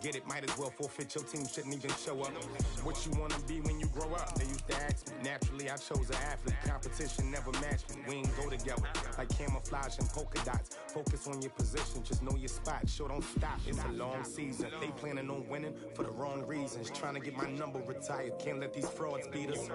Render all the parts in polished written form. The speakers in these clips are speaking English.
Get it, might as well forfeit, your team shouldn't even show up. What you wanna be when you grow up? They used to ask me. Naturally, I chose an athlete. Competition never matched me. We ain't go together like camouflage and polka dots. Focus on your position, just know your spot. Sure, don't stop, it's a long season. They planning on winning for the wrong reasons. Trying to get my number retired, can't let these frauds beat us.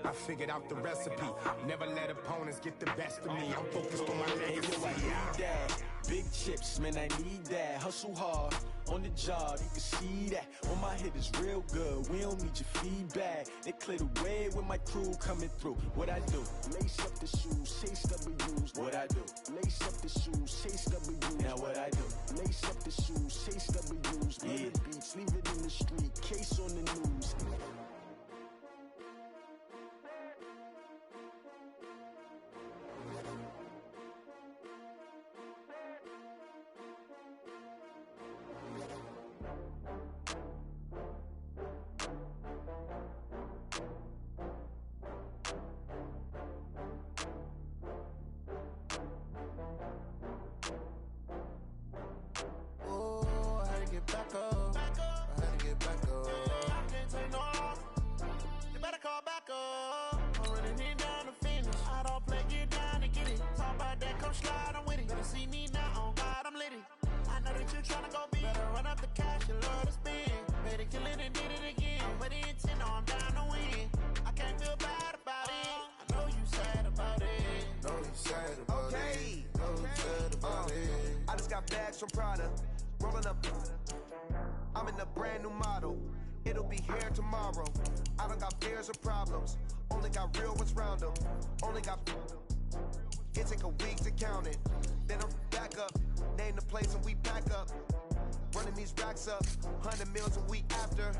I figured out the recipe. Never let opponents get the best of me. I'm focused on my legacy. I need that. Big chips, man, I need that. Hustle hard on the job, you can see that. On my hit is real good, we don't need your feedback. They clear the way with my crew coming through. What I do? Lace up the shoes, chase W's. What I do? Lace up the shoes, chase W's. Now what I do? Lace up the shoes, chase W's. Yeah. The beats, leave it in the street, case on the news. From Prada, rolling up. I'm in a brand new model. It'll be here tomorrow. I don't got fears or problems. Only got real ones round them. Only got. It take a week to count it. Then I'm back up. Name the place and we pack up. Running these racks up. 100 meals a week after.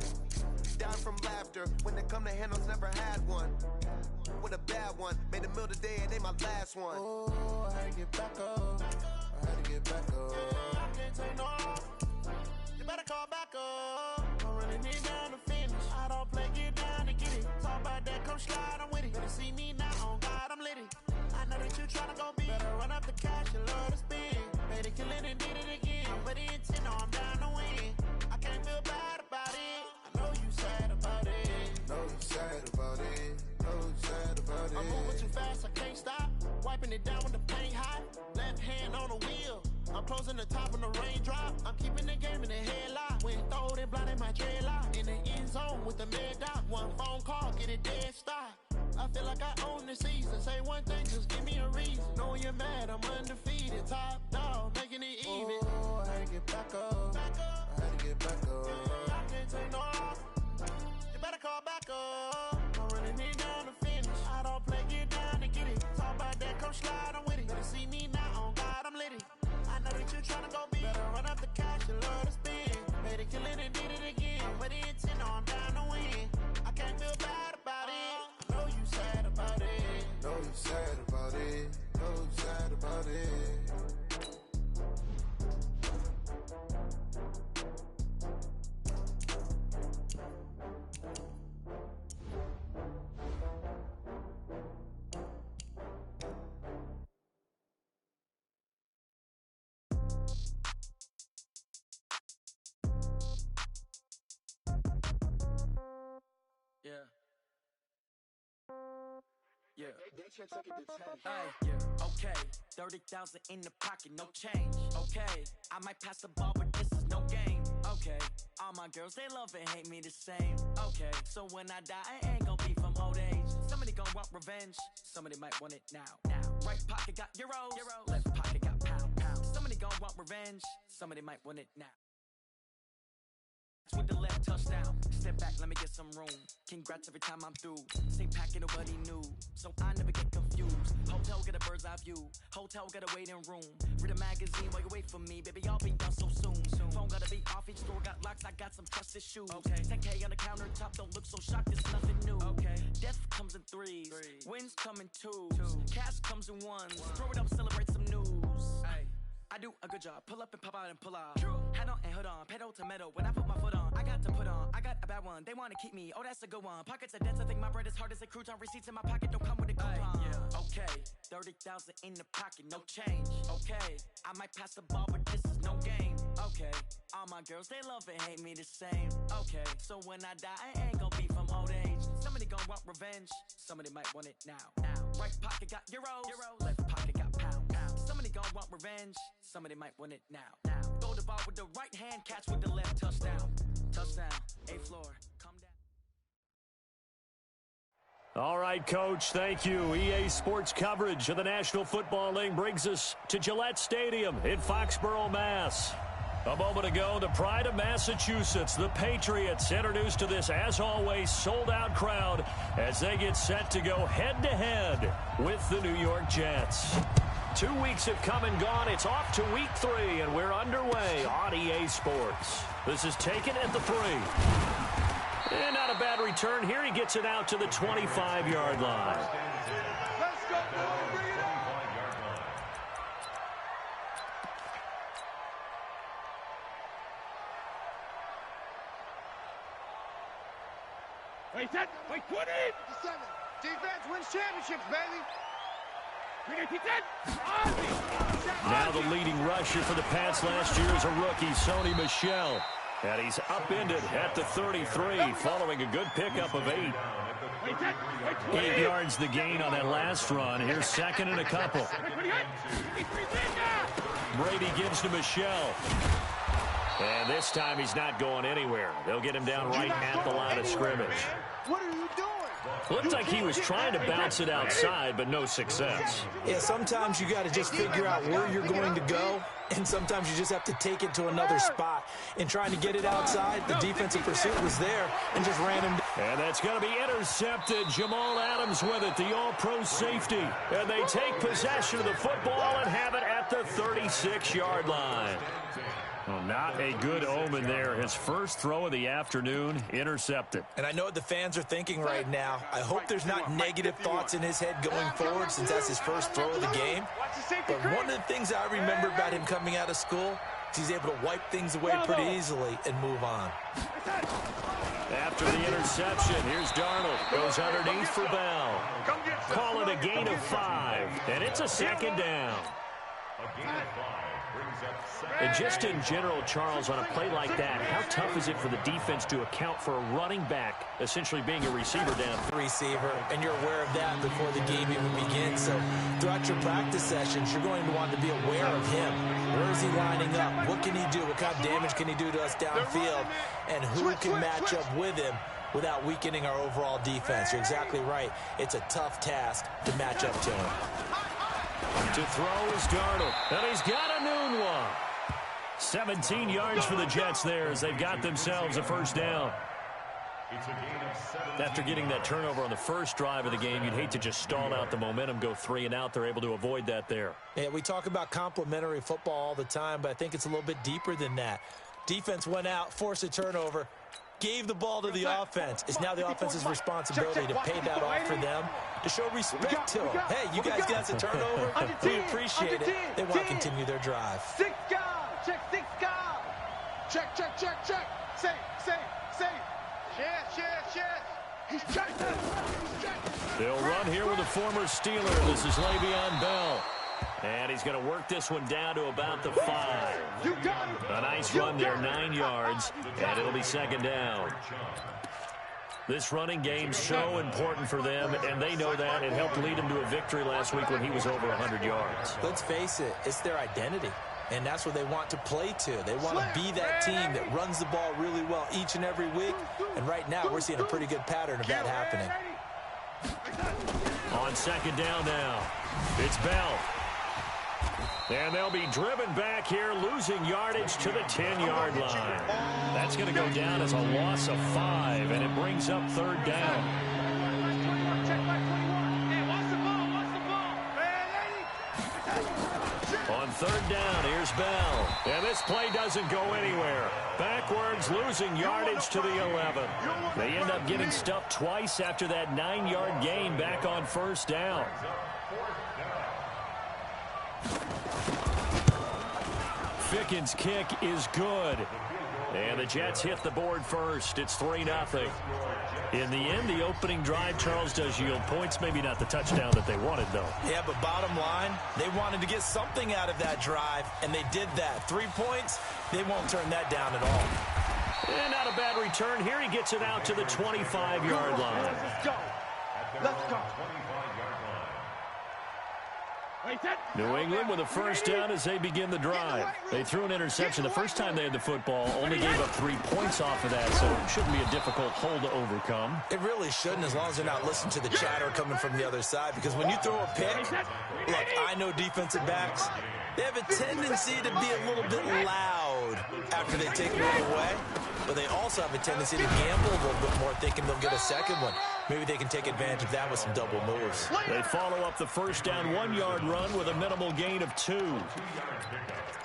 Down from laughter. When they come to handles, never had one. With a bad one. Made a meal today and they my last one. Oh, I had to get back up. I had to get back up. I can't take no off. You better call back up. I'm running it down to finish. I don't play, get down to get it. Talk about that, come slide, I'm with it. Better see me now, on God, I'm litty. I know that you tryna go big. Better run up the cash, you love to spin. Better kill it and did it again. But the intent, no, I'm down to win. I can't feel bad about it. I know you sad about it. Know you sad about it. Know you sad about it. I'm moving too fast, I can't stop. Wiping it down with the paint hot. Left hand on the wheel. I'm closing the top when the raindrop. I'm keeping the game in the headlock. When throwed and blinded my dreadlock. In the end zone with the mad dot. One phone call, get it dead stop. I feel like I own the season. Say one thing, just give me a reason. Knowing you're mad, I'm undefeated. Top dog, making it even. Oh, I had to get back up. I had to get back up. I can't take no off. You better call back up. I'm running it down to finish. I don't play, get down to get it. Talk about that, come slide, I'm with it. Better see me now, on God, I'm litty. I know that you tryna go big. Better run up the cash, you love to spin. Better kill it and did it again. But the intent, no, I'm down to win. I can't feel bad about it. I know you sad about it. Know you sad about it. Know you sad about it. Yeah. Yeah. Okay. 30,000 in the pocket, no change. Okay. I might pass the ball, but this is no game. Okay. All my girls, they love and hate me the same. Okay. So when I die, I ain't gonna be from old age. Somebody gonna want revenge. Somebody might want it now. Right pocket got euros. Left pocket got pound. Somebody gonna want revenge. Somebody might want it now. With the left touchdown, step back, let me get some room. Congrats every time I'm through. Same packet, nobody knew, so I never get confused. Hotel get a bird's eye view. Hotel get a waiting room. Read a magazine while you wait for me, baby. I'll be done so soon. Phone gotta be off. Each store got locks. I got some trusted shoes. Okay. 10K on the countertop. Don't look so shocked. It's nothing new. Okay. Death comes in threes. Wins come in twos. Cash comes in ones. Throw it up, celebrate some news. Ay. I do a good job, pull up and pop out and pull out. Head on and hood on, pedal to metal. When I put my foot on, I got to put on. I got a bad one, they wanna keep me. Oh, that's a good one. Pockets are dense, I think my bread is hard as a crouton. Receipts in my pocket don't come with a coupon. Okay, 30,000 in the pocket, no change. Okay, I might pass the ball, but this is no game. Okay. Okay, all my girls, they love and hate me the same. Okay, so when I die, I ain't gonna be from old age. Somebody gonna want revenge, somebody might want it now. Right pocket got euros, left pocket got pounds. Somebody gonna want revenge, somebody might want it now. Throw the ball with the right hand, catch with the left, touchdown. Touchdown, A-floor, come down. All right, Coach, thank you. EA Sports coverage of the National Football League brings us to Gillette Stadium in Foxborough, Mass. A moment ago, the pride of Massachusetts, the Patriots, introduced to this, as always, sold-out crowd as they get set to go head-to-head with the New York Jets. 2 weeks have come and gone. It's off to week 3, and we're underway on EA Sports. This is taken at the 3. And not a bad return here. He gets it out to the 25-yard line. Let's go, boy. Bring it on. Wait, set. Wait, 20. Defense wins championships, baby. Now the leading rusher for the Pats last year is a rookie, Sony Michel. And he's upended at the 33 following a good pickup of 8. 8 yards the gain on that last run. Here's second and a couple. Brady gives to Michel. And this time he's not going anywhere. They'll get him down right at the line of scrimmage. What are you doing? Looked like he was trying to bounce it outside, but no success. Yeah, sometimes you got to just figure out where you're going to go, and sometimes you just have to take it to another spot. In trying to get it outside, the defensive pursuit was there and just ran him down. And that's going to be intercepted. Jamal Adams with it, the all-pro safety. And they take possession of the football and have it at the 36-yard line. Well, not a good omen there. His first throw of the afternoon, intercepted. And I know what the fans are thinking right now. I hope there's not negative thoughts in his head going forward since that's his first throw of the game. But one of the things I remember about him coming out of school is he's able to wipe things away pretty easily and move on. After the interception, here's Darnold. Goes underneath for Bell. Call it a gain of 5. And it's a second down. And just in general, Charles, on a play like that, how tough is it for the defense to account for a running back essentially being a receiver down? Receiver, and you're aware of that before the game even begins. So throughout your practice sessions, you're going to want to be aware of him. Where is he lining up? What can he do? What kind of damage can he do to us downfield? And who can match up with him without weakening our overall defense? You're exactly right. It's a tough task to match up to him. To throw is Darnold, and he's got a noon one. 17 yards for the Jets there as they've got themselves a first down. After getting that turnover on the first drive of the game, you'd hate to just stall out the momentum, go 3 and out. They're able to avoid that there. Yeah, we talk about complementary football all the time, but I think it's a little bit deeper than that. Defense went out, forced a turnover, gave the ball to the offense. It's now the offense's responsibility to pay that off for them, to show respect to them. Hey, you guys got the turnover. We appreciate it. They want to continue their drive. 6 guard. Check 6 guard. Check, check, check, check. Safe. Yes. He's checked. They'll run here with a former Steeler. This is Le'Veon Bell. And he's going to work this one down to about the 5. A nice run there, 9 yards, and it'll be second down. This running game's so important for them, and they know that. It helped lead them to a victory last week when he was over 100 yards. Let's face it, it's their identity, and that's what they want to play to. They want to be that team that runs the ball really well each and every week, and right now we're seeing a pretty good pattern of that happening. On second down now, it's Bell. And they'll be driven back here, losing yardage to the 10-yard line. That's going to go down as a loss of 5, and it brings up third down. On third down, here's Bell. And this play doesn't go anywhere. Backwards, losing yardage to the 11. They end up getting stuffed twice after that 9-yard gain back on first down. Ficken's kick is good. And the Jets hit the board first. It's 3-0. In the end, the opening drive, Charles, does yield points. Maybe not the touchdown that they wanted, though. Yeah, but bottom line, they wanted to get something out of that drive, and they did that. 3 points, they won't turn that down at all. And not a bad return. Here he gets it out to the 25-yard line. Let's go. Let's go. New England with a first down as they begin the drive. They threw an interception the first time they had the football, only gave up 3 points off of that, so it shouldn't be a difficult hole to overcome. It really shouldn't, as long as they're not listening to the chatter coming from the other side, because when you throw a pick, look, I know defensive backs, they have a tendency to be a little bit loud after they take one away, but they also have a tendency to gamble a little bit more, thinking they'll get a second one. Maybe they can take advantage of that with some double moves. They follow up the first down 1-yard run with a minimal gain of 2.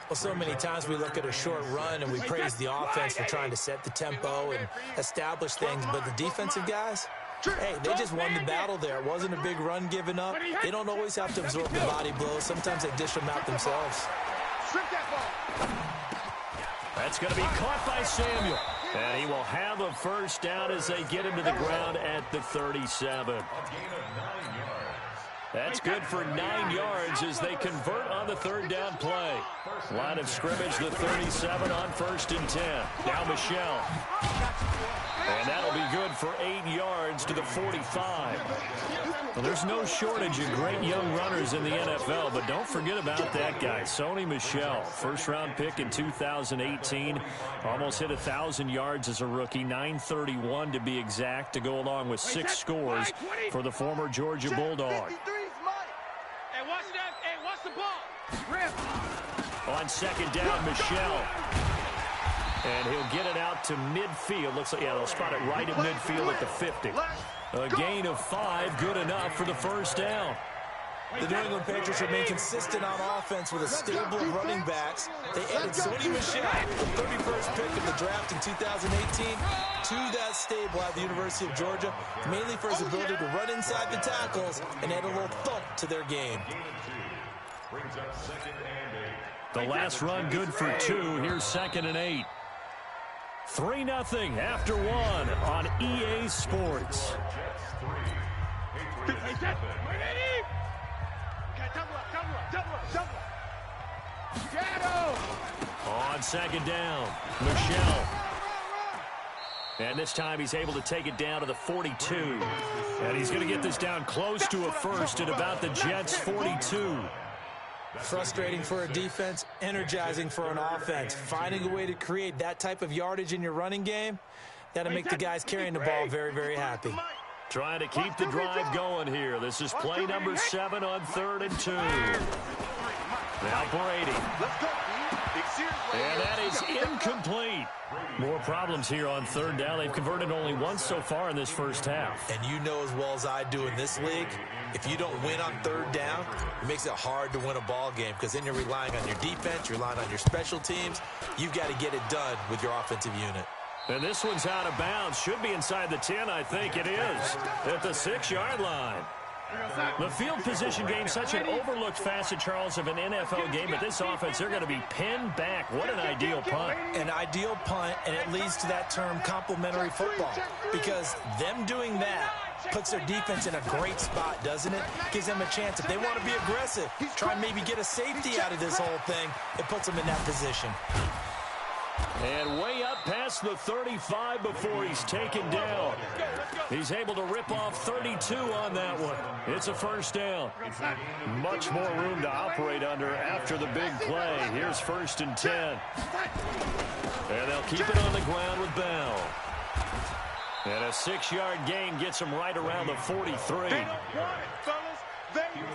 Well, so many times we look at a short run and we praise the offense for trying to set the tempo and establish things, but the defensive guys, hey, they just won the battle there. It wasn't a big run given up. They don't always have to absorb the body blows. Sometimes they dish them out themselves. That's going to be caught by Samuel. And he will have a first down as they get him to the ground at the 37. That's good for 9 yards as they convert on the third down play. Line of scrimmage, the 37 on 1st and 10. Now Michelle. And that'll be good for 8 yards to the 45. Well, there's no shortage of great young runners in the NFL, but don't forget about that guy, Sony Michel. First-round pick in 2018. Almost hit 1,000 yards as a rookie, 931 to be exact, to go along with 6 scores for the former Georgia Bulldog. Hey, watch that. Hey, watch the ball. On second down, Michel. And he'll get it out to midfield. Looks like, yeah, they'll spot it right at midfield at the 50. A gain of 5, good enough for the first down. The New England Patriots remain consistent on offense with a stable of running backs. They added Sony Michel, the 31st pick of the draft in 2018, to that stable at the University of Georgia, mainly for his ability to run inside the tackles and add a little thump to their game. The last run good for 2. Here's 2nd and 8. 3-0 after 1 on EA Sports. On second down, Michel. And this time he's able to take it down to the 42. And he's going to get this down close to a first at about the Jets' 42. Frustrating for a defense, energizing for an offense. Finding a way to create that type of yardage in your running game, that'll make the guys carrying the ball very, very happy. Trying to keep the drive going here. This is play number 7 on 3rd and 2. Now Brady. And that is incomplete. More problems here on 3rd down. They've converted only once so far in this first half. And you know as well as I do in this league, if you don't win on 3rd down, it makes it hard to win a ball game, because then you're relying on your defense, you're relying on your special teams. You've got to get it done with your offensive unit. And this one's out of bounds. Should be inside the 10, I think it is, at the 6-yard line. The field position game, such an overlooked facet, Charles, of an NFL game. But this offense, they're going to be pinned back. What an ideal punt. An ideal punt, and it leads to that term complementary football. Because them doing that puts their defense in a great spot, doesn't it? Gives them a chance. If they want to be aggressive, try and maybe get a safety out of this whole thing, it puts them in that position. And way up past the 35 before he's taken down. He's able to rip off 32 on that one. It's a first down. Much more room to operate under after the big play. Here's 1st and 10. And they'll keep it on the ground with Bell. And a 6-yard gain gets him right around the 43.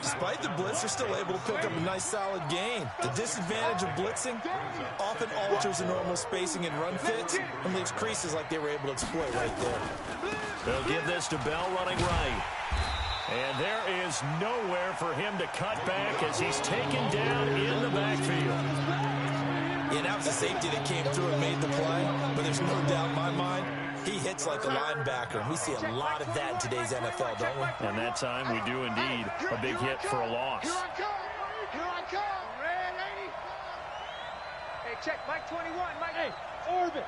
Despite the blitz, they're still able to pick up a nice solid gain. The disadvantage of blitzing often alters the normal spacing and run fits and leaves creases like they were able to exploit right there. They'll give this to Bell running right. And there is nowhere for him to cut back as he's taken down in the backfield. Yeah, that was a safety that came through and made the play, but there's no doubt in my mind, he hits like a linebacker, and we see a lot of that in today's NFL, don't we? And that time we do indeed. A big hit for a loss. Here I come. Red 80. Hey, check. Mike 21. Mike. Hey, Orbit.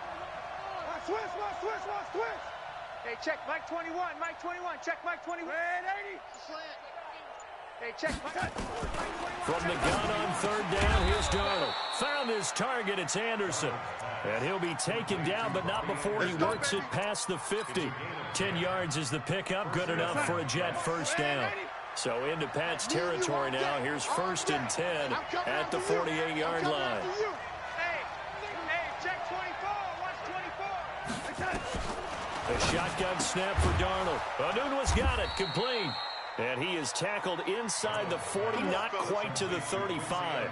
Hey, check Mike 21. Mike 21. Check Mike 21. Red 80. Slant. Hey, check Mike 21. From the gun on third down, here's Darnold. Found his target. It's Anderson. And he'll be taken down, but not before he works it past the 50. 10 yards is the pickup. Good enough for a Jet first down. So into Pat's territory now. Here's 1st and 10 at the 48-yard line. Check 24. Watch 24. A shotgun snap for Darnold. Onunwa's got it. Complete. And he is tackled inside the 40, not quite to the 35.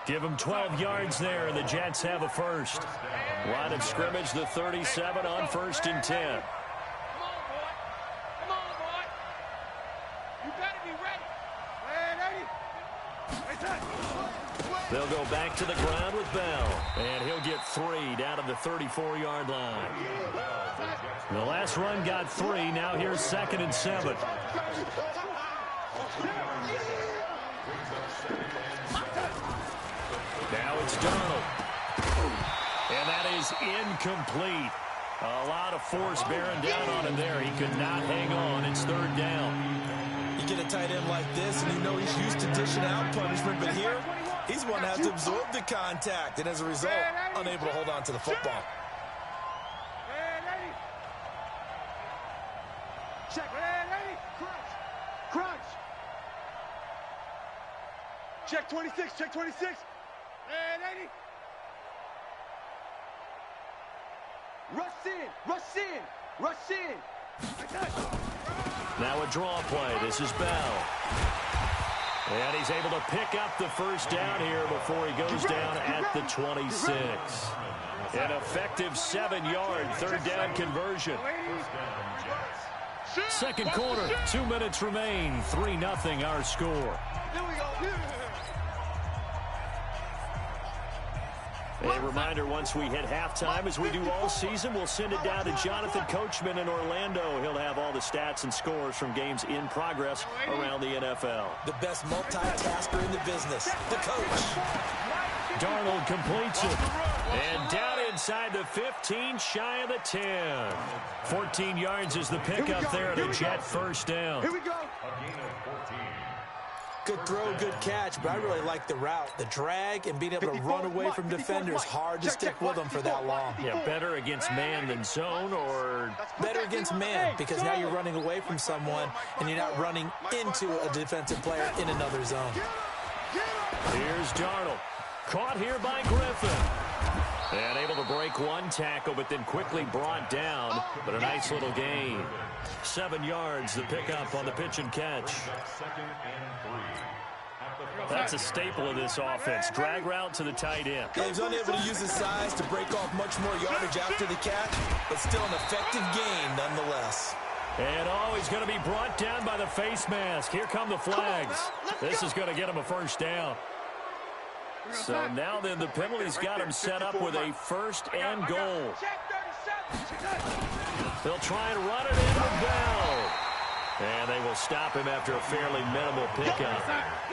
Give him 12 yards there, and the Jets have a first. Line of scrimmage, the 37 on 1st and 10. Come on, boy. Come on, boy. You better be ready. They'll go back to the ground with Bell. And he'll get 3 down to the 34-yard line. The last run got 3. Now here's 2nd and 7. Now it's Darnold. And that is incomplete. A lot of force bearing down on him there. He could not hang on. It's 3rd down. You get a tight end like this, and you know he's used to dishing out punishment, but here, he's one that has to absorb the contact, and as a result, unable to hold on to the football. Check. Crunch. Check 26. Check 26. Red 80. Rush in. Now a draw play. This is Bell. And he's able to pick up the first down here before he goes down at the 26. An effective 7-yard 3rd down conversion. Second quarter, 2 minutes remain. 3-0 our score. A reminder, once we hit halftime, as we do all season, we'll send it down to Jonathan Coachman in Orlando. He'll have all the stats and scores from games in progress around the NFL. The best multitasker in the business, the coach. Darnold completes it. And down inside the 15, shy of the 10. 14 yards is the pickup there at a Jet first down. Here we go. Good throw, good catch, but I really like the route. The drag and being able to run away from defenders. Hard to stick with them for that long. Yeah, better against man than zone, or better against man, because now you're running away from someone and you're not running into a defensive player in another zone. Here's Darnold. Caught here by Griffin. And able to break one tackle, but then quickly brought down. But a nice little gain. 7 yards, the pickup on the pitch and catch. That's a staple of this offense. Drag route to the tight end. Yeah, he's unable to use his size to break off much more yardage after the catch, but still an effective gain nonetheless. And he's going to be brought down by the face mask. Here come the flags. This is going to get him a first down. So now then the penalty's got him set up with a 1st and goal. They'll try and run it in with Bell. And they will stop him after a fairly minimal pickup.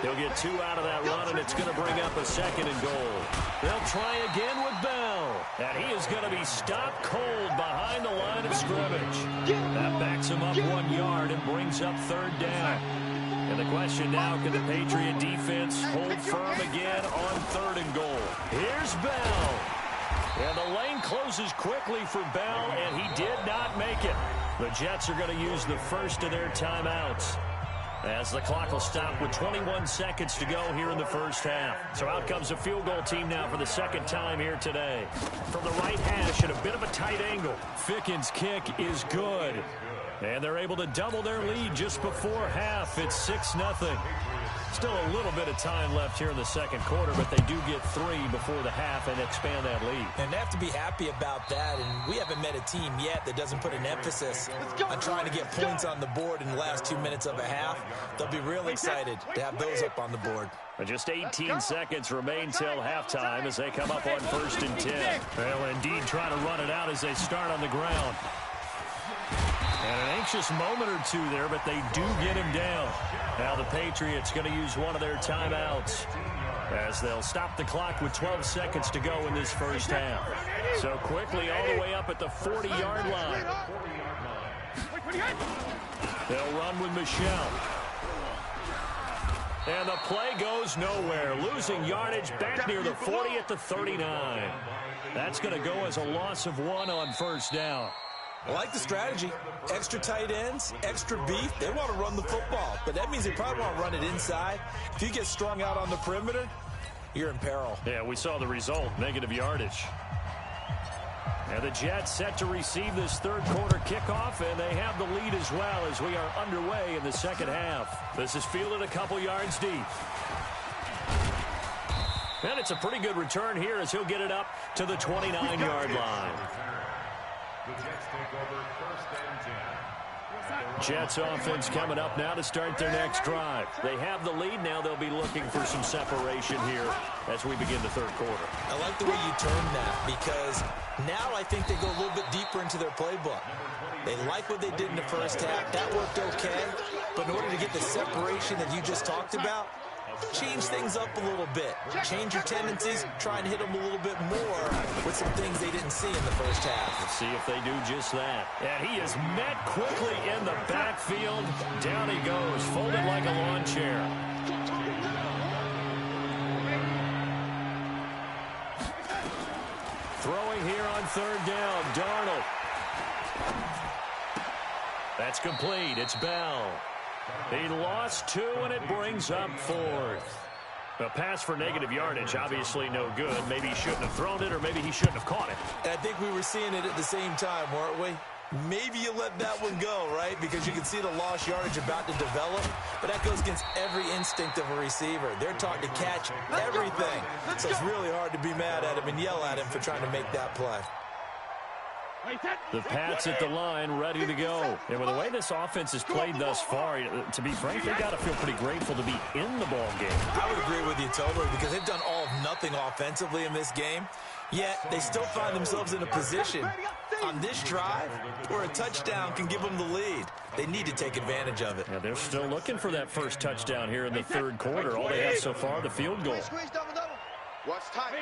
He'll get 2 out of that run, and it's going to bring up a 2nd and goal. They'll try again with Bell. And he is going to be stopped cold behind the line of scrimmage. That backs him up 1 yard and brings up 3rd down. And the question now, can the Patriot defense hold firm again on 3rd and goal? Here's Bell. And the lane closes quickly for Bell, and he did not make it. The Jets are going to use the first of their timeouts, as the clock will stop with 21 seconds to go here in the first half. So out comes a field goal team now for the 2nd time here today. From the right hash at a bit of a tight angle. Ficken's kick is good. And they're able to double their lead just before half. It's 6-0. Still a little bit of time left here in the 2nd quarter, but they do get 3 before the half and expand that lead. And they have to be happy about that, and we haven't met a team yet that doesn't put an emphasis on trying to get points on the board in the last 2 minutes of a half. They'll be real excited to have those up on the board. But just 18 seconds remain till halftime as they come up on 1st and 10. They'll indeed try to run it out as they start on the ground. And an anxious moment or two there, but they do get him down. Now the Patriots going to use one of their timeouts. as they'll stop the clock with 12 seconds to go in this first half. So quickly all the way up at the 40-yard line. They'll run with Michelle. And the play goes nowhere. Losing yardage back near the 40 at the 39. That's going to go as a loss of 1 on first down. I like the strategy. Extra tight ends, extra beef. They want to run the football, but that means they probably want to run it inside. If you get strung out on the perimeter, you're in peril. Yeah, we saw the result, negative yardage. And the Jets set to receive this third quarter kickoff, and they have the lead as well as we are underway in the second half. This is fielded a couple yards deep. And it's a pretty good return here as he'll get it up to the 29-yard line. The Jets take over first and 10. Jets offense coming up now to start their next drive. They have the lead. Now they'll be looking for some separation here as we begin the third quarter. I like the way you turn that because now I think they go a little bit deeper into their playbook. They like what they did in the first half. That worked okay. But in order to get the separation that you just talked about, change things up a little bit. Change your tendencies, try and hit them a little bit more with some things they didn't see in the first half. Let's see if they do just that. And he is met quickly in the backfield. Down he goes, folded like a lawn chair. Throwing here on third down, Darnold. That's complete. It's Bell. He lost 2, and it brings up 4th. A pass for negative yardage, obviously no good. Maybe he shouldn't have thrown it, or maybe he shouldn't have caught it. I think we were seeing it at the same time, weren't we? Maybe you let that one go, right? Because you can see the lost yardage about to develop. But that goes against every instinct of a receiver. They're taught to catch everything. So it's really hard to be mad at him and yell at him for trying to make that play. The Pats at the line, ready to go. And with the way this offense has played thus far, to be frank, they've got to feel pretty grateful to be in the ball game. I would agree with you totally because they've done all of nothing offensively in this game, yet they still find themselves in a position on this drive where a touchdown can give them the lead. They need to take advantage of it. Yeah, they're still looking for that first touchdown here in the third quarter. All they have so far, the field goal. What's time?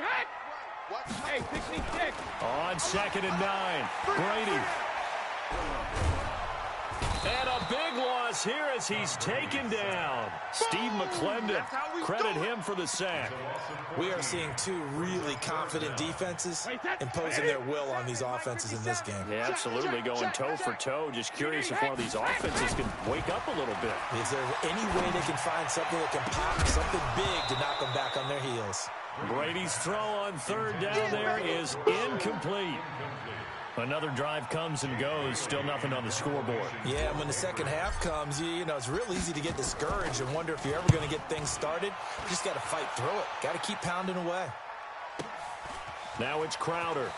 Hey, 66. On 2nd and 9, Brady. And a big loss here as he's taken down. Steve McClendon, credit him for the sack. We are seeing two really confident defenses imposing their will on these offenses in this game. Yeah, absolutely, going toe for toe. Just curious if one of these offenses can wake up a little bit. Is there any way they can find something that can pop, something big to knock them back on their heels? Brady's throw on third down there is incomplete. Another drive comes and goes, still nothing on the scoreboard. Yeah, and when the second half comes, you know, it's real easy to get discouraged and wonder if you're ever going to get things started. You just got to fight through it. Got to keep pounding away. Now it's Crowder.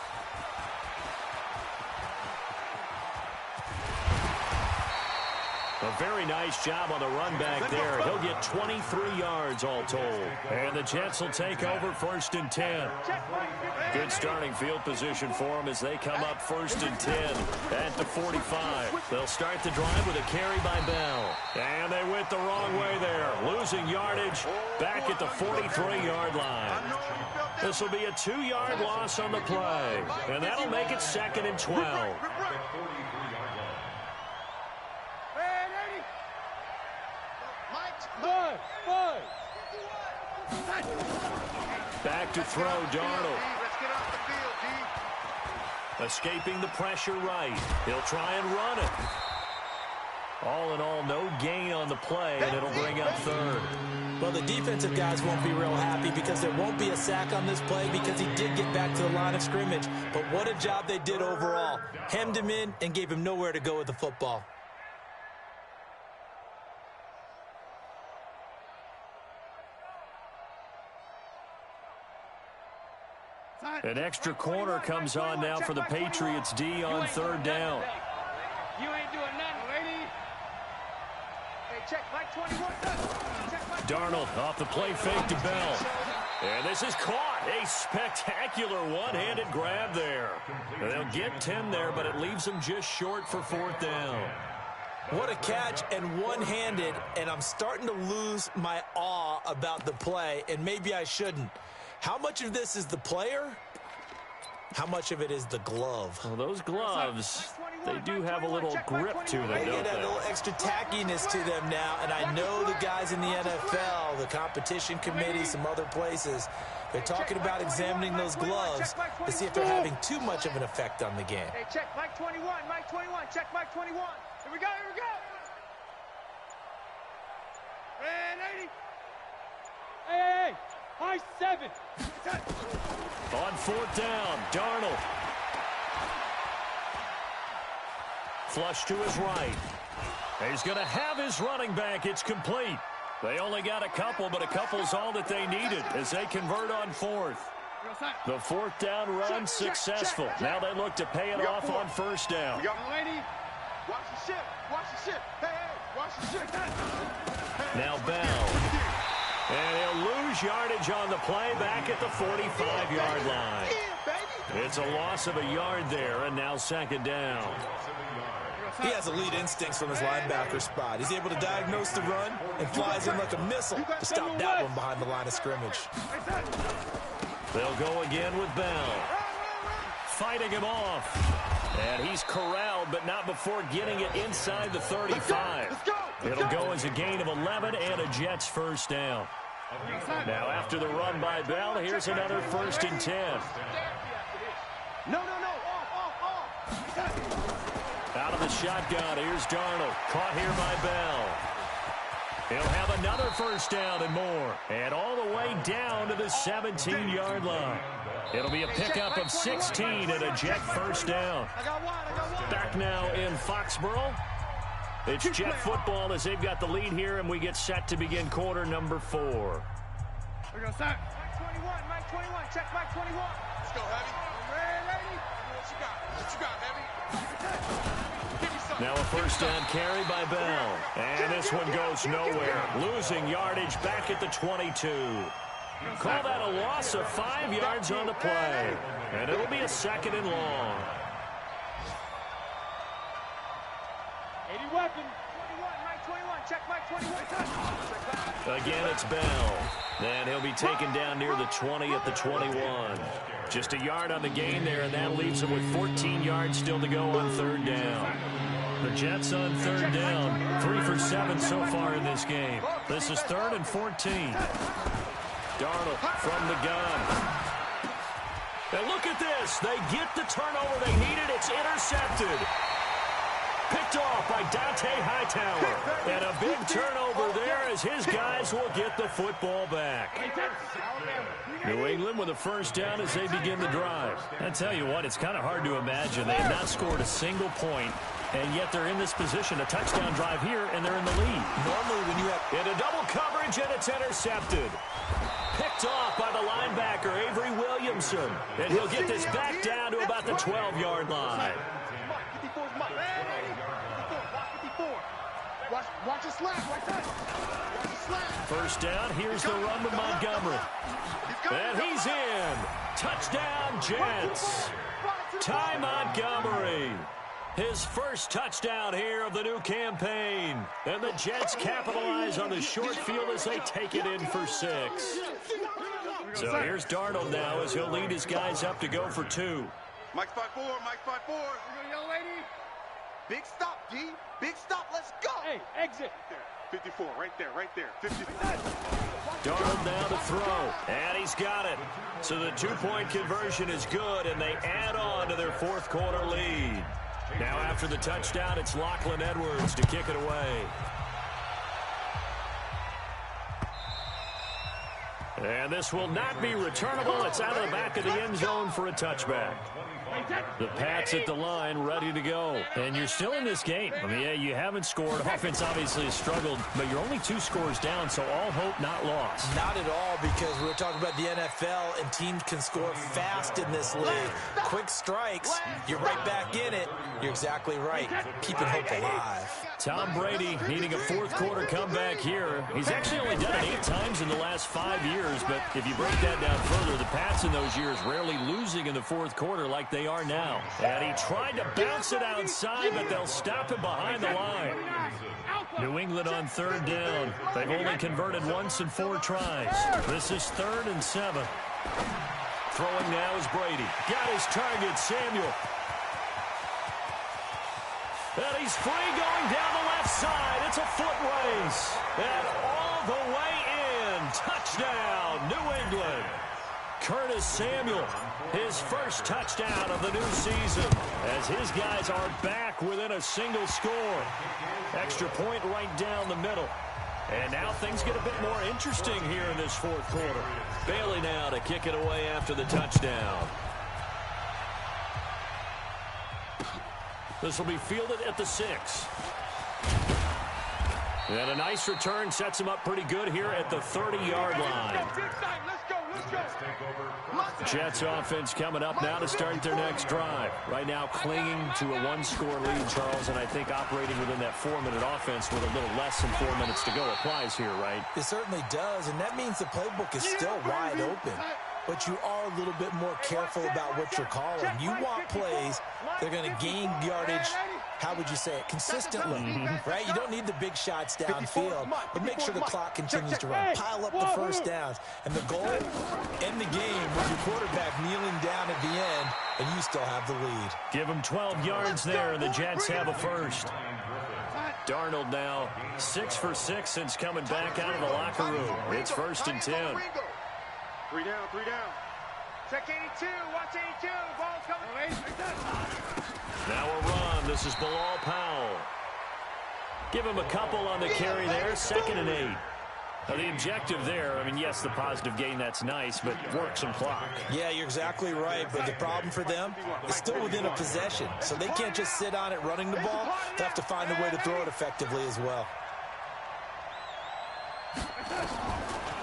A very nice job on the run back there. He'll get 23 yards all told. And the Jets will take over 1st and 10. Good starting field position for them as they come up 1st and 10 at the 45. They'll start the drive with a carry by Bell. And they went the wrong way there. Losing yardage back at the 43-yard line. This will be a 2-yard loss on the play. And that'll make it 2nd and 12. Back to throw, Darnold. Escaping the pressure right. He'll try and run it. All in all, no gain on the play, and it'll bring up 3rd. Well, the defensive guys won't be real happy because there won't be a sack on this play because he did get back to the line of scrimmage. But what a job they did overall. Hemmed him in and gave him nowhere to go with the football. An extra corner comes on now for the Patriots D on 3rd down. You ain't doing nothing, lady. Hey, check Mike 21. Darnold off the play fake to Bell. And this is caught. A spectacular one-handed grab there. They'll get 10 there, but it leaves them just short for 4th down. What a catch, and one-handed, and I'm starting to lose my awe about the play, and maybe I shouldn't. How much of this is the player? How much of it is the glove? Well, those gloves, they do have a little grip to them, They don't get a they? little extra tackiness to them now, and I know the guys in the NFL, the competition committee, some other places, they're talking about examining those gloves to see if they're having too much of an effect on the game. Hey, check Mike 21, Mike 21, check Mike 21. Here we go, here we go. Red 80. Hey, high 7. On 4th down, Darnold. Flush to his right. He's going to have his running back. It's complete. They only got a couple, but a couple's all that they needed as they convert on 4th. The 4th down run successful. Now they look to pay it off on 1st down. Watch the ship. Watch the ship. Hey, watch the ship. Now Bell. And he'll lose yardage on the play back at the 45-yard line. It's a loss of a yard there, and now 2nd down. He has elite instincts from his linebacker spot. He's able to diagnose the run and flies in like a missile to stop that one behind the line of scrimmage. They'll go again with Bell. Fighting him off. And he's corralled, but not before getting it inside the 35. It'll go as a gain of 11 and a Jets 1st down. Now after the run by Bell, here's another 1st and 10. No, off. Out of the shotgun, here's Darnold. Caught here by Bell. He'll have another 1st down and more. And all the way down to the 17-yard line. It'll be a pickup of 16 and a Jet 1st down. Back now in Foxborough. It's Jet football as they've got the lead here, and we get set to begin quarter number 4. We're going to start. Mike 21, check Mike 21. Let's go, Heavy. Ready? What you got, Heavy? Now a 1st down carry by Bell. And this one goes nowhere. Losing yardage back at the 22. Call that a loss of 5 yards on the play. And it'll be a 2nd and long. 80 weapon. 21, Mike 21, check Mike 21. Again, it's Bell. And he'll be taken down near the 20 at the 21. Just a yard on the gain there, and that leaves him with 14 yards still to go on 3rd down. The Jets on 3rd down. 3 for 7 so far in this game. This is 3rd and 14. Darnold from the gun. And look at this. They get the turnover they needed. It's intercepted. Picked off by Dante Hightower. And a big turnover there as his guys will get the football back. New England with a 1st down as they begin the drive. I tell you what, it's kind of hard to imagine. They have not scored a single point, and yet they're in this position. A touchdown drive here, and they're in the lead. Normally when you have into double coverage, and it's intercepted. Picked off by the linebacker, Avery Williamson. And he'll get this back down to about the 12-yard line. Watch the slap, watch that. Watch the slap. 1st down, here's the run with Montgomery. And he's in. Touchdown, Jets. Ty Montgomery. His 1st touchdown here of the new campaign. And the Jets capitalize on the short field as they take it in for 6. So here's Darnold now as he'll lead his guys up to go for 2. Mike 5-4, Mike 5-4. Young lady. Big stop, D. Big stop. Let's go. Hey, exit. 54, right there. 54. Darnold now to throw, and he's got it. So the 2-point conversion is good, and they add on to their 4th quarter lead. Now after the touchdown, it's Lachlan Edwards to kick it away. And this will not be returnable. It's out of the back of the end zone for a touchback. The Pats at the line, ready to go. And you're still in this game. I mean, yeah, you haven't scored. Offense obviously has struggled, but you're only 2 scores down, so all hope not lost. Not at all, because we were talking about the NFL, and teams can score fast in this league. Quick strikes, you're right back in it. it, you're exactly right. Keeping hope alive. Tom Brady needing a fourth-quarter comeback here. He's actually only done it 8 times in the last 5 years, but if you break that down further, the Pats in those years rarely losing in the fourth quarter like they are now. And he tried to bounce it outside, but they'll stop him behind the line. New England on 3rd down. They've only converted once in 4 tries. This is 3rd and 7. Throwing now is Brady. Got his target, Samuel. And he's free going down the left side. It's a foot race. And all the way in. Touchdown, New England. Curtis Samuel, his first touchdown of the new season, as his guys are back within a single score. Extra point right down the middle. And now things get a bit more interesting here in this fourth quarter. Bailey now to kick it away after the touchdown. This will be fielded at the 6. And a nice return sets him up pretty good here at the 30-yard line. Jets offense coming up now to start their next drive. Right now clinging to a 1-score lead, Charles, and I think operating within that 4-minute offense with a little less than 4 minutes to go applies here, right? It certainly does, and that means the playbook is still wide open. But you are a little bit more careful about what you're calling. You want plays that are going to gain yardage, how would you say it, consistently, right? You don't need the big shots downfield, but make sure the clock continues to run. Pile up the first downs. And the goal, end the game with your quarterback kneeling down at the end, and you still have the lead. Give them 12 yards there, and the Jets have a first. Darnold now 6 for 6 since coming back out of the locker room. It's 1st and 10. 3 down, 3 down. Check 82, watch 82, ball's coming. Now a run. This is Bilal Powell. Give him a couple on the carry there. 2nd and 8. Now the objective there, I mean, yes, the positive gain, that's nice, but work some clock. Yeah, you're exactly right, but the problem for them is still within a possession, so they can't just sit on it running the ball. They have to find a way to throw it effectively as well.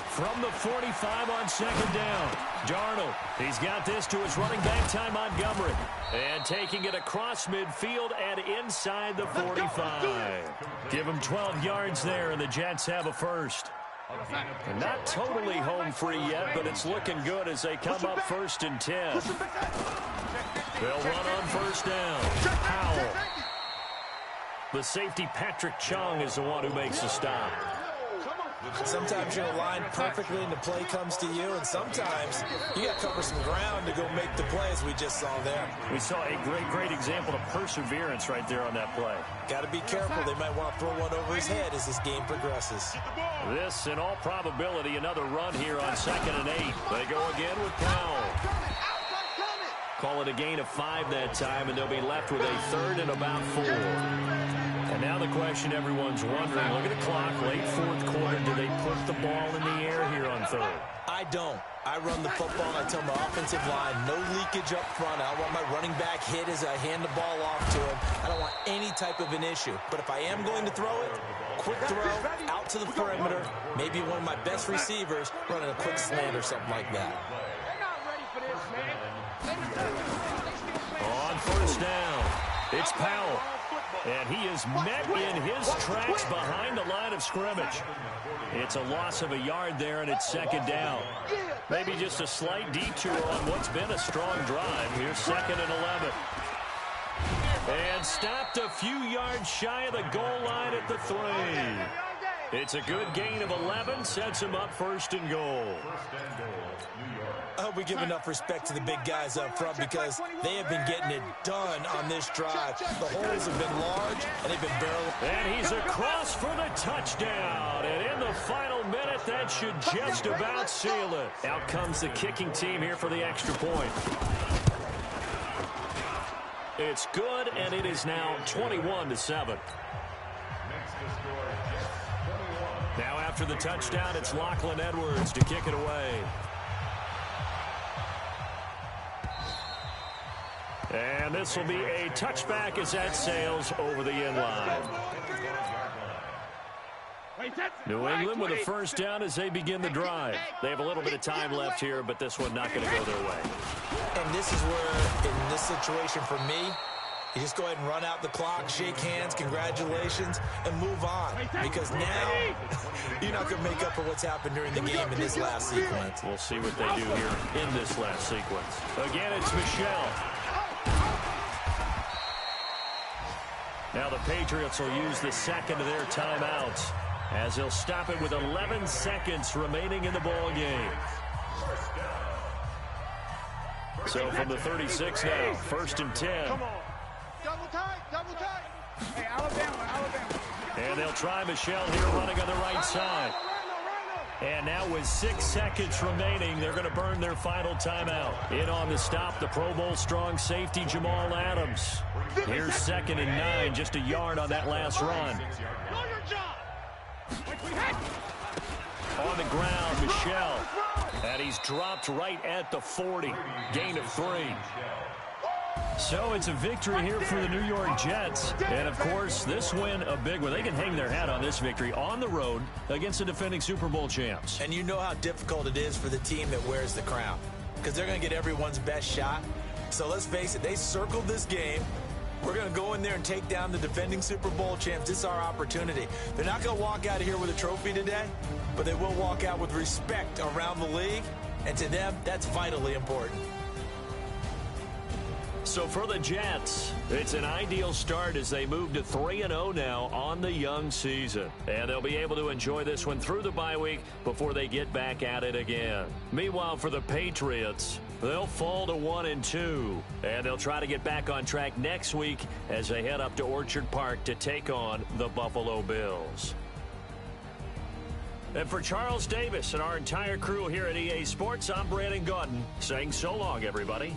From the 45 on 2nd down, Darnold. He's got this to his running back, Ty Montgomery. And taking it across midfield and inside the 45. Give him 12 yards there, and the Jets have a first. And not totally home free yet, but it's looking good as they come up 1st and 10. They'll run on 1st down. Powell. The safety, Patrick Chung, is the one who makes the stop. Sometimes you're aligned perfectly and the play comes to you, and sometimes you got to cover some ground to go make the play, as we just saw there. We saw a great example of perseverance right there on that play. Got to be careful. They might want to throw one over his head as this game progresses. This, in all probability, another run here on 2nd and 8. They go again with Powell. Call it a gain of 5 that time, and they'll be left with a 3rd and about 4. And now the question everyone's wondering, look at the clock, late 4th quarter, do they put the ball in the air here on 3rd? I don't. I run the football, and I tell my offensive line, no leakage up front. I want my running back hit as I hand the ball off to him. I don't want any type of an issue. But if I am going to throw it, quick throw, out to the perimeter, maybe one of my best receivers running a quick slant or something like that. They're not ready for this, man. On 1st down, it's Powell. And he is met in his tracks behind the line of scrimmage. It's a loss of a yard there, and it's 2nd down. Maybe just a slight detour on what's been a strong drive. Here's 2nd and 11. And stopped a few yards shy of the goal line at the 3. It's a good gain of 11, sets him up 1st and goal. I hope we give enough respect to the big guys up front because they have been getting it done on this drive. The holes have been large, and they've been barreling. And he's across for the touchdown. And in the final minute, that should just about seal it. Out comes the kicking team here for the extra point. It's good, and it is now 21-7. Now after the touchdown, it's Lachlan Edwards to kick it away. And this will be a touchback as that sails over the end line. New England with a 1st down as they begin the drive. They have a little bit of time left here, but this one not going to go their way. And this is where, in this situation for me, You just go ahead and run out the clock, shake hands, congratulations, and move on. Because now, you're not going to make up for what's happened during the game in this last sequence. We'll see what they do here in this last sequence. Again, it's Michel. Now the Patriots will use the second of their timeouts as they'll stop it with 11 seconds remaining in the ball game. So from the 36 now, 1st and 10. Come on. Double tight. Hey, Alabama. And they'll try Michel here running on the right side. And now with 6 seconds remaining, they're going to burn their final timeout. In on the stop, the Pro Bowl strong safety Jamal Adams. Here's 2nd and 9, just a yard on that last run. On the ground, Michel. And he's dropped right at the 40. Gain of 3. So it's a victory here for the New York Jets. And, of course, this win a big one. They can hang their hat on this victory on the road against the defending Super Bowl champs. And you know how difficult it is for the team that wears the crown, because they're going to get everyone's best shot. So let's face it, they circled this game. We're going to go in there and take down the defending Super Bowl champs. This is our opportunity. They're not going to walk out of here with a trophy today, but they will walk out with respect around the league. And to them, that's vitally important. So for the Jets, it's an ideal start as they move to 3-0 now on the young season. And they'll be able to enjoy this one through the bye week before they get back at it again. Meanwhile, for the Patriots, they'll fall to 1-2. And they'll try to get back on track next week as they head up to Orchard Park to take on the Buffalo Bills. And for Charles Davis and our entire crew here at EA Sports, I'm Brandon Gaudin saying so long, everybody.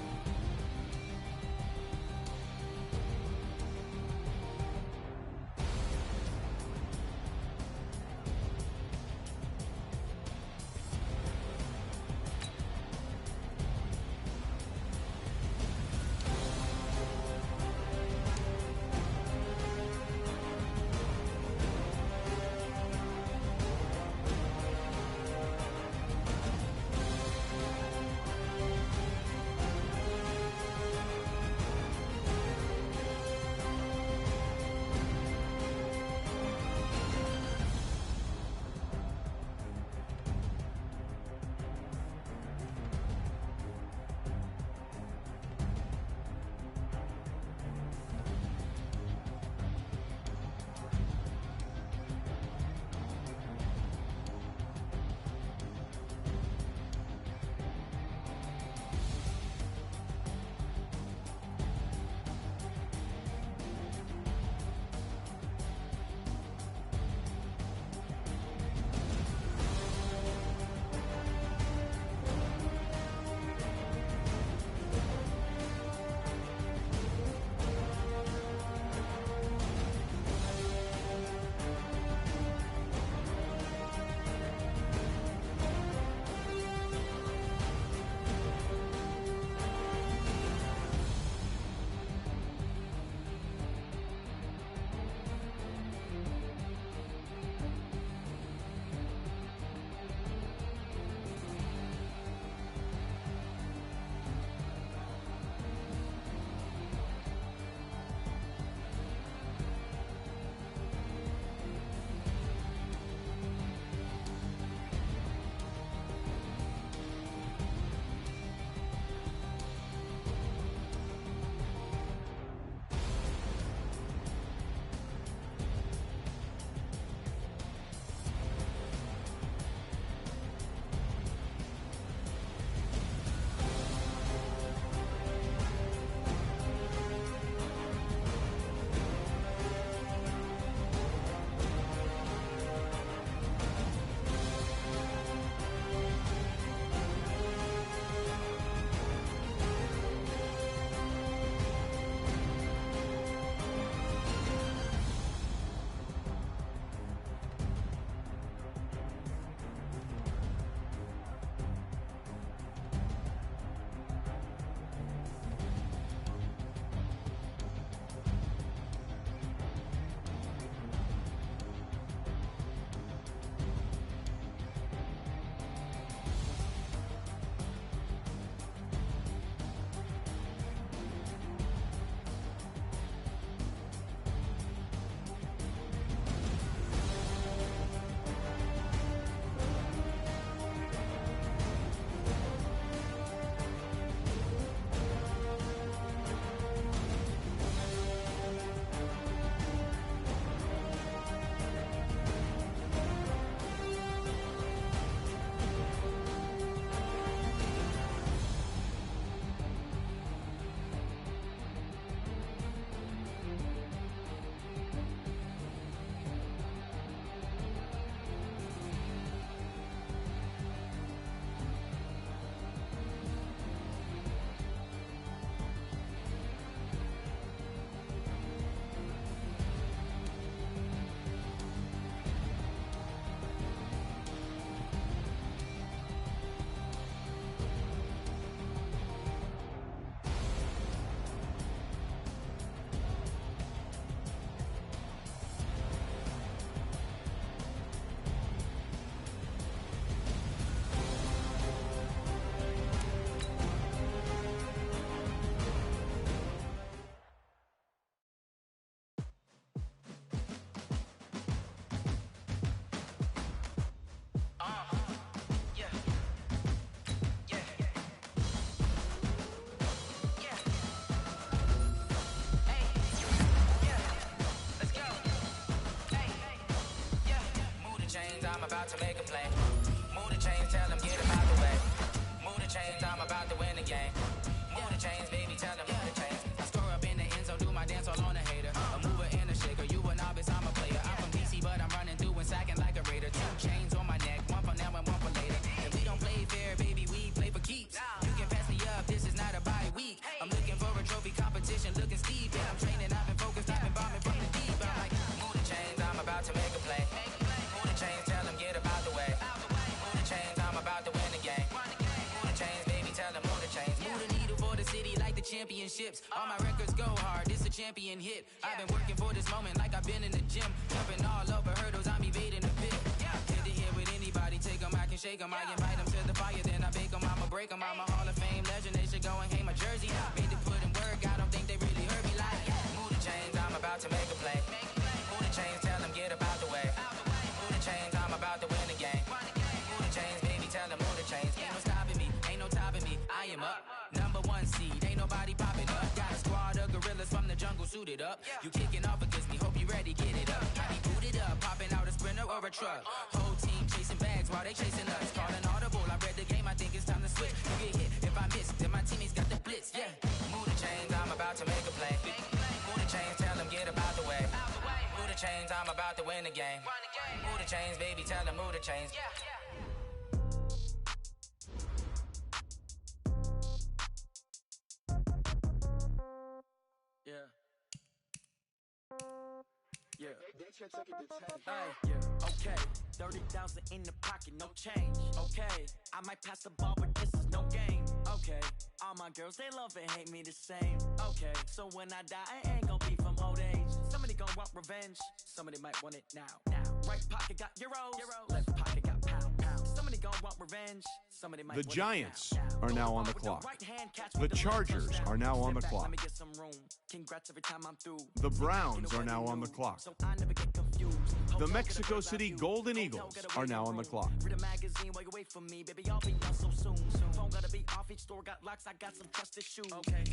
to make a play. Move the chains, tell them get them out the way. Move the chains, I'm about to win the game. Move the chains, baby, tell them move the chains. I score up in the end zone, do my dance all on a hater. A mover and a shaker, you a novice, I'm a player. I'm from DC, but I'm running through and sacking like a raider. 2 chains on my neck, one for now and one for later. If we don't play fair, baby, we play for keeps. You can pass me up, this is not a bye week. I'm looking for a trophy competition, looking steep. And I'm training, I've been focused, I've been bombing from the deep. I'm like, move the chains, I'm about to make a play. Move the chains, tell them get about the way. Move the chains, I'm about to win the game. Move the chains, baby, tell them move the chains. Move the needle for the city like the championships. All my records go hard, this a champion hit. I've been working for this moment like I've been in the gym. Jumping all over hurdles, I'm evading the pit. Head to head with anybody, take them, I can shake them. I invite them to the fire, then I bake them, I'ma break them. I'm a Hall of Fame legend, they should go and hang my jersey. Made to put in work, I don't think they really heard me like. Move the chains, I'm about to make a play. Move the chains, tell them get about the way. Move the chains, I'm about to win the game. Move the chains, baby, tell them move the chains. Ain't no stopping me, ain't no topping me, I am up. #1 seed, ain't nobody popping up. Got a squad of gorillas from the jungle suited up. You kicking off against me, hope you ready, get it up. I be booted up, popping out a sprinter or a truck. Whole team chasing bags while they chasing us. Calling audible, I read the game, I think it's time to switch. You get hit, if I miss, then my teammates got the blitz, yeah. Move the chains, I'm about to make a play. Move the chains, tell them get about the way. Move the chains, I'm about to win the game. Move the chains, baby, tell them move the chains. Okay, 30,000 in the pocket, no change. Okay, I might pass the ball, but this is no game. Okay, all my girls, they love and hate me the same. Okay, so when I die, I ain't gon' be from old age. Somebody gon' want revenge, somebody might want it now. Right pocket got euros, left pocket got pound. Somebody gon' want revenge, somebody might want it now. The Giants are now on the clock. The Chargers are now on the clock. The Browns are now on the clock. The Mexico City Golden Eagles are now on the clock.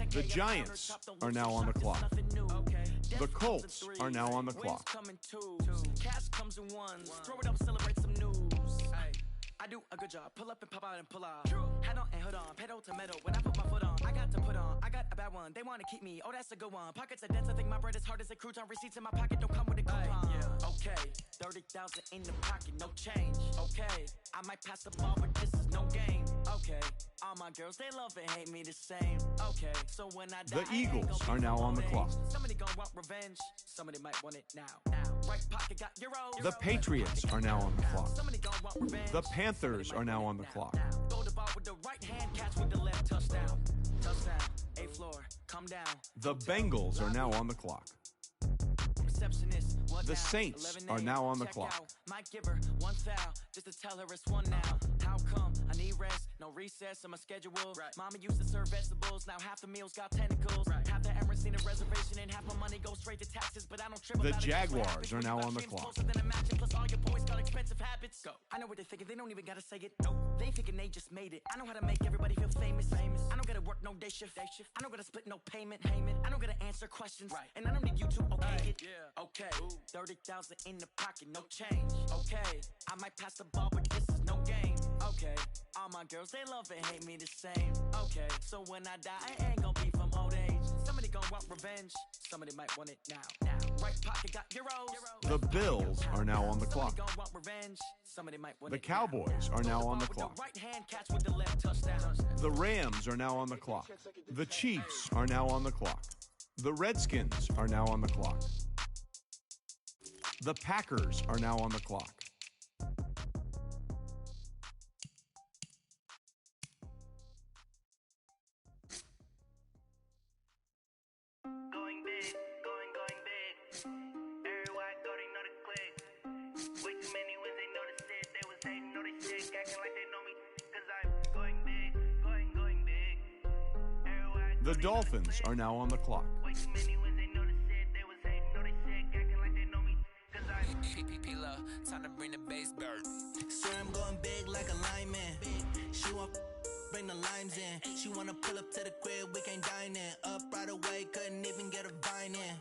The Giants are now on the clock. The Colts are now on the clock. Cash comes in ones. Throw it up, celebrate some news. I do a good job. Pull up and pop out and pull out. Head on and hood on. Pedal to metal. When I put my foot on, I got to put on. I got a bad one. They want to keep me. Oh, that's a good one. Pockets are dense. I think my bread is hard as a crouton. Receipts in my pocket don't come with a coupon. Okay, 30,000 in the pocket, no change. Okay, I might pass the ball, but this is no game. Okay, all my girls, they love and hate me the same. Okay, so when I die, The Eagles are now on the clock. Somebody gon' want revenge. Somebody might want it now. Right pocket got euros. The Patriots are now on the clock. Somebody gon' want revenge. The Panthers are now on the clock. Throw the ball with the right hand, catch with the left, touchdown. Touchdown, A-floor, come down. The Bengals are now on the clock. The Saints are now on the clock. Might give her one foul just to tell her it's one now. How come I need rest? No recess on my schedule. Mama used to serve vegetables, now half the meals got tentacles. Half the Emirates need a reservation and half my money goes straight to taxes. But I don't trip. The Jaguars are now on the clock. Plus all your boys got expensive habits. Go. I know what they're thinking, they don't even gotta say it. Nope. They thinking they just made it. I know how to make everybody feel famous. I don't gotta work no day shift. I don't gotta split no payment. I don't gotta answer questions. And I don't need you to okay it. Okay, 30,000 in the pocket, no change. Okay, I might pass the ball, but this is no game. Okay, all my girls, they love and hate me the same. Okay, so when I die, I ain't gon' be from old age. Somebody gon' want revenge, somebody might want it now. Right pocket got euros. The Bills are now on the clock. Somebody gon' want revenge, somebody might want The it now. Cowboys are now on the With clock. right hand catch with the left, touchdown. The Rams are now on the clock. The Chiefs are now on the clock. The Redskins are now on the clock. The Packers are now on the clock. Going big, going big. Everywhere I go, they know the click. Way too many wins, they know the shit. They was hating, know they sick, acting like they know me. Cause I'm going big, going big. Everywhere I go, The Dolphins are now on the clock. way too many wins, they know the shit. They was hating, know they sick, acting like they know me. Cause I'm Love, time to bring the bass back. Swear I'm going big like a lineman. She want bring the limes in. She wanna pull up to the crib, we can't dine in. Up right away, couldn't even get a vine in.